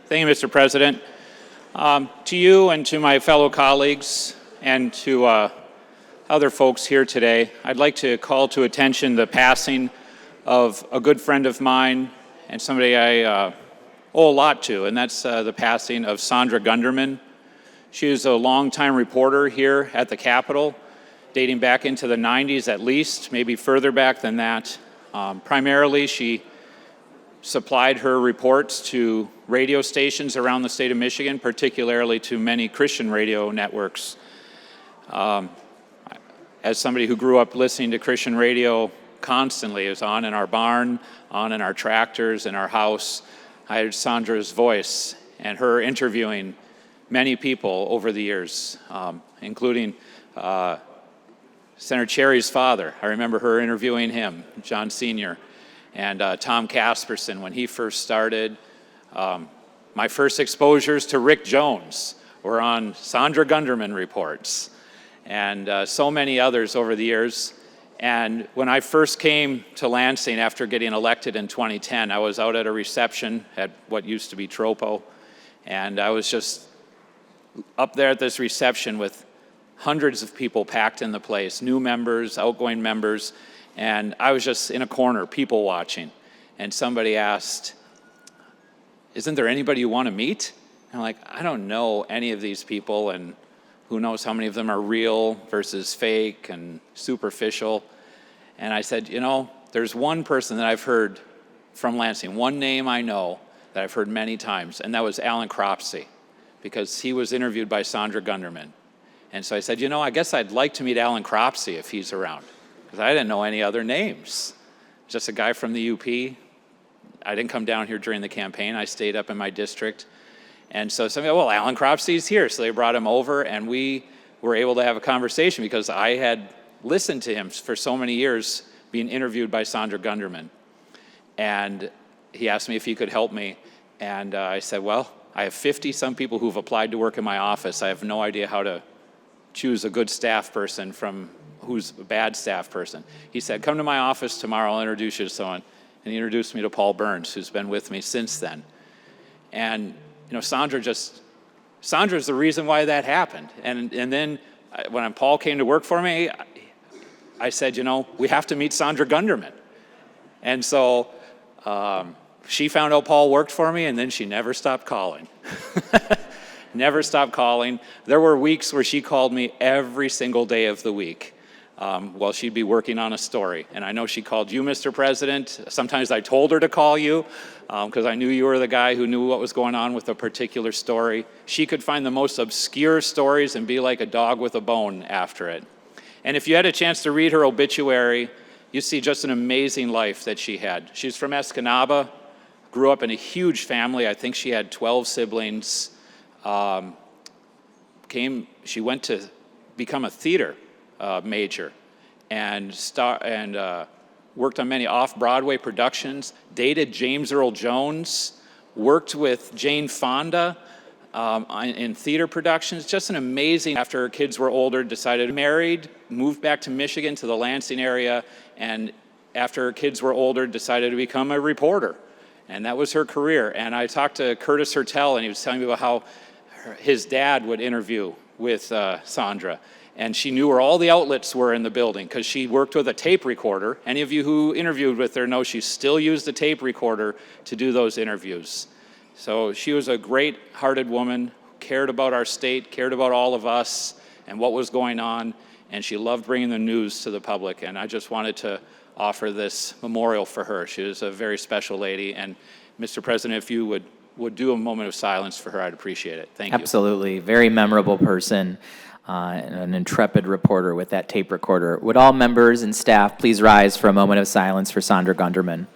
Thank you, Mr. President. To you and to my fellow colleagues and to other folks here today, I'd like to call to attention the passing of a good friend of mine and somebody I owe a lot to, and that's the passing of Sondra Gunderman. She was a longtime reporter here at the Capitol, dating back into the 90s at least, maybe further back than that. Primarily, she supplied her reports to radio stations around the state of Michigan, particularly to many Christian radio networks. As somebody who grew up listening to Christian radio constantly, it was on in our barn, on in our tractors, in our house. I heard Sondra's voice and her interviewing many people over the years, including Senator Cherry's father. I remember her interviewing him, John Sr., and Tom Casperson when he first started. My first exposures to Rick Jones were on Sondra Gunderman reports, and so many others over the years. And when I first came to Lansing after getting elected in 2010, I was out at a reception at what used to be Tropo, and I was just up there at this reception with hundreds of people packed in the place, new members, outgoing members, and I was just in a corner, people watching. And somebody asked, "Isn't there anybody you want to meet?" And I'm like, I don't know any of these people, and who knows how many of them are real versus fake and superficial. And I said, there's one person that I've heard from Lansing, one name I know that I've heard many times, and that was Alan Cropsey, because he was interviewed by Sondra Gunderman. And so I said, I guess I'd like to meet Alan Cropsey if he's around, because I didn't know any other names. Just a guy from the UP. I didn't come down here during the campaign. I stayed up in my district. And so somebody, well, Alan Cropsey's here. So they brought him over, and we were able to have a conversation because I had listened to him for so many years being interviewed by Sondra Gunderman. And he asked me if he could help me. And I said, well, I have 50-some people who've applied to work in my office. I have no idea how to choose a good staff person from who's a bad staff person. He said, come to my office tomorrow, I'll introduce you to someone. And he introduced me to Paul Burns, who's been with me since then. And Sondra's the reason why that happened. And then when Paul came to work for me, I said, we have to meet Sondra Gunderman. And so she found out Paul worked for me, and then she never stopped calling. Never stopped calling. There were weeks where she called me every single day of the week while she'd be working on a story. And I know she called you, Mr. President. Sometimes I told her to call you because I knew you were the guy who knew what was going on with a particular story. She could find the most obscure stories and be like a dog with a bone after it. And if you had a chance to read her obituary, you see just an amazing life that she had. She's from Escanaba, grew up in a huge family. I think she had 12 siblings. She went to become a theater major and worked on many off-Broadway productions, dated James Earl Jones, worked with Jane Fonda in theater productions. Just an amazing, after her kids were older, decided married, moved back to Michigan to the Lansing area, and after her kids were older, decided to become a reporter. And that was her career. And I talked to Curtis Hertel, and he was telling me about how his dad would interview with Sondra. And she knew where all the outlets were in the building because she worked with a tape recorder. Any of you who interviewed with her know she still used a tape recorder to do those interviews. So she was a great-hearted woman, cared about our state, cared about all of us and what was going on, and she loved bringing the news to the public. And I just wanted to offer this memorial for her. She was a very special lady. And Mr. President, if you would do a moment of silence for her, I'd appreciate it. Thank you. Absolutely. Very memorable person. An intrepid reporter with that tape recorder. Would all members and staff please rise for a moment of silence for Sondra Gunderman?